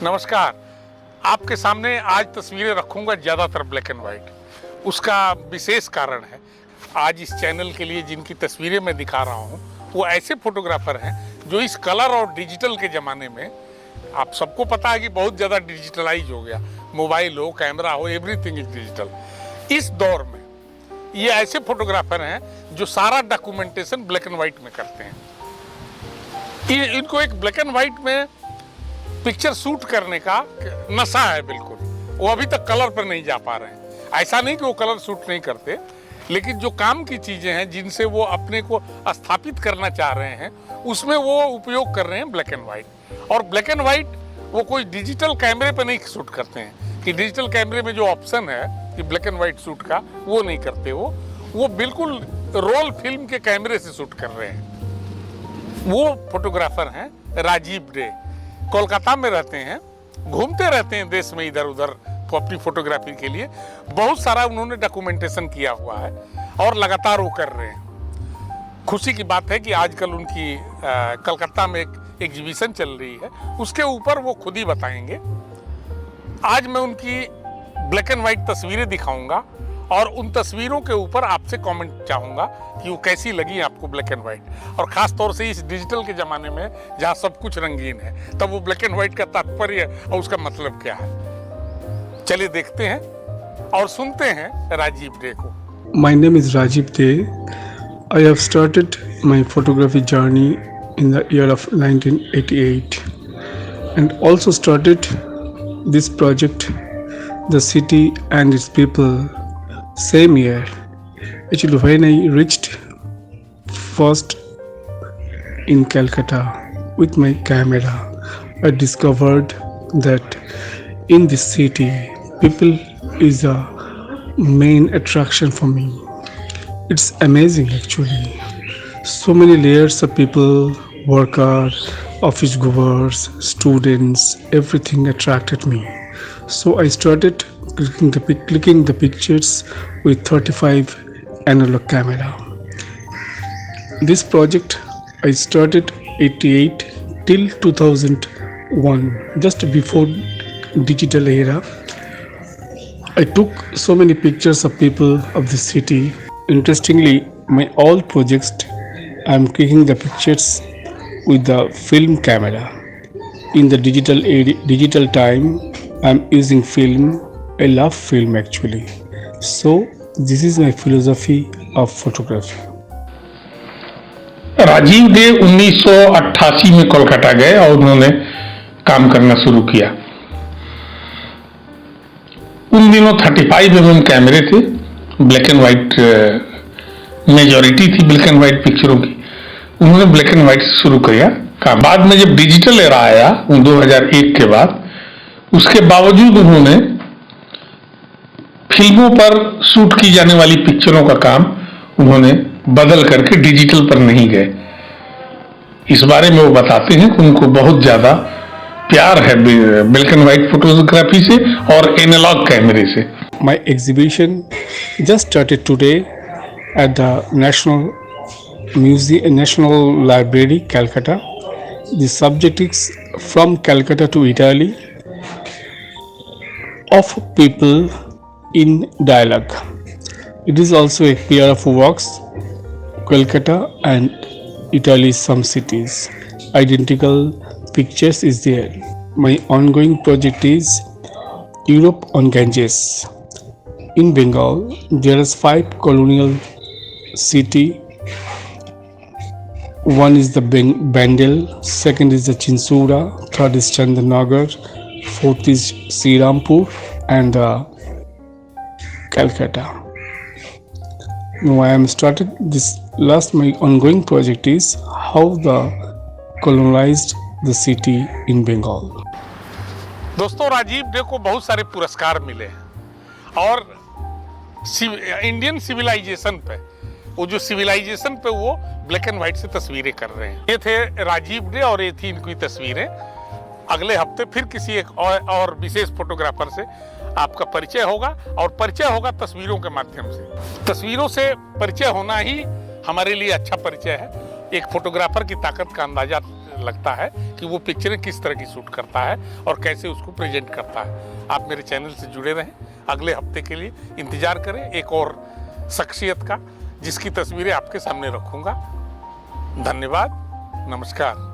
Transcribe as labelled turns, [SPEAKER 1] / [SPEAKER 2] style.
[SPEAKER 1] नमस्कार। आपके सामने आज तस्वीरें रखूंगा ज़्यादातर ब्लैक एंड वाइट। उसका विशेष कारण है, आज इस चैनल के लिए जिनकी तस्वीरें मैं दिखा रहा हूं वो ऐसे फोटोग्राफर हैं जो इस कलर और डिजिटल के ज़माने में, आप सबको पता है कि बहुत ज़्यादा डिजिटलाइज हो गया, मोबाइल हो, कैमरा हो, एवरीथिंग इज डिजिटल। इस दौर में ये ऐसे फोटोग्राफर हैं जो सारा डॉक्यूमेंटेशन ब्लैक एंड वाइट में करते हैं। इनको एक ब्लैक एंड वाइट में पिक्चर शूट करने का नशा है बिल्कुल। वो अभी तक कलर पर नहीं जा पा रहे हैं। ऐसा नहीं कि वो कलर शूट नहीं करते, लेकिन जो काम की चीज़ें हैं जिनसे वो अपने को स्थापित करना चाह रहे हैं उसमें वो उपयोग कर रहे हैं ब्लैक एंड वाइट। और ब्लैक एंड वाइट वो कोई डिजिटल कैमरे पर नहीं शूट करते हैं कि डिजिटल कैमरे में जो ऑप्शन है कि ब्लैक एंड वाइट शूट का, वो नहीं करते। वो बिल्कुल रोल फिल्म के कैमरे से शूट कर रहे हैं। वो फोटोग्राफर हैं राजीव डे, कोलकाता में रहते हैं, घूमते रहते हैं देश में इधर उधर अपनी फोटोग्राफी के लिए। बहुत सारा उन्होंने डॉक्यूमेंटेशन किया हुआ है और लगातार वो कर रहे हैं। खुशी की बात है कि आजकल उनकी कलकत्ता में एक एग्जीबिशन चल रही है, उसके ऊपर वो खुद ही बताएंगे। आज मैं उनकी ब्लैक एंड वाइट तस्वीरें दिखाऊंगा और उन तस्वीरों के ऊपर आपसे कमेंट चाहूँगा कि वो कैसी लगी आपको ब्लैक एंड वाइट। और ख़ास तौर से इस डिजिटल के ज़माने में जहाँ सब कुछ रंगीन है, तब वो ब्लैक एंड वाइट का तात्पर्य और उसका मतलब क्या है। चलिए देखते हैं और सुनते हैं राजीव डे को।
[SPEAKER 2] My name is Rajiv Dey. I have started my photography journey in the year of 1988 and also started this project, The City and Its People, same year. Actually, when I reached first in Calcutta with my camera, I discovered that in this city, people is a main attraction for me. It's amazing actually. So many layers of people, workers, office goers, students, everything attracted me. So I started clicking the pictures with 35 analog camera. This project I started 88 till 2001, just before digital era. I took so many pictures of people of the city. Interestingly, my all projects I am clicking the pictures with the film camera. In the digital time, I am using film. I love film actually. So this is my philosophy of photography.
[SPEAKER 1] Rajiv Dey 1988 में कोलकाता गए और उन्होंने काम करना शुरू किया। उन दिनों 35 mm कैमरे थे, ब्लैक एंड वाइट मेजॉरिटी थी ब्लैक एंड वाइट पिक्चरों की। उन्होंने ब्लैक एंड वाइट से शुरू किया काम। बाद में जब डिजिटल एरा आया 2001 के बाद, उसके बावजूद उन्होंने फिल्मों पर शूट की जाने वाली पिक्चरों का काम उन्होंने बदल करके डिजिटल पर नहीं गए। इस बारे में वो बताते हैं कि उनको बहुत ज्यादा प्यार है ब्लैक एंड वाइट फोटोग्राफी से और एनालॉग कैमरे से।
[SPEAKER 2] My exhibition just started today at the National Library, Calcutta. The subject is From Calcutta to Italy, of people in dialogue. It is also a pair of works, Calcutta and Italy, some cities. Identical pictures is there. My ongoing project is Europe on Ganges. In Bengal, there is 5 colonial city. One is the Bandel, second is the Chinsura, third is Chandanagar, fourth is Srirampur and Calcutta. Now I am started this last. My ongoing project is how the colonized the city in Bengal.
[SPEAKER 1] दोस्तों, Rajiv day को बहुत सारे पुरस्कार मिले हैं और Indian civilisation पे, वो जो सिविलाइजेशन पे वो ब्लैक एंड व्हाइट से तस्वीरें कर रहे हैं। ये थे राजीव डे और ये थी इनकी तस्वीरें। अगले हफ्ते फिर किसी एक और विशेष फोटोग्राफर से आपका परिचय होगा और परिचय होगा तस्वीरों के माध्यम से। तस्वीरों से परिचय होना ही हमारे लिए अच्छा परिचय है। एक फोटोग्राफर की ताकत का अंदाजा लगता है कि वो पिक्चरें किस तरह की शूट करता है और कैसे उसको प्रेजेंट करता है। आप मेरे चैनल से जुड़े रहें, अगले हफ्ते के लिए इंतजार करें एक और शख्सियत का, जिसकी तस्वीरें आपके सामने रखूंगा। धन्यवाद, नमस्कार।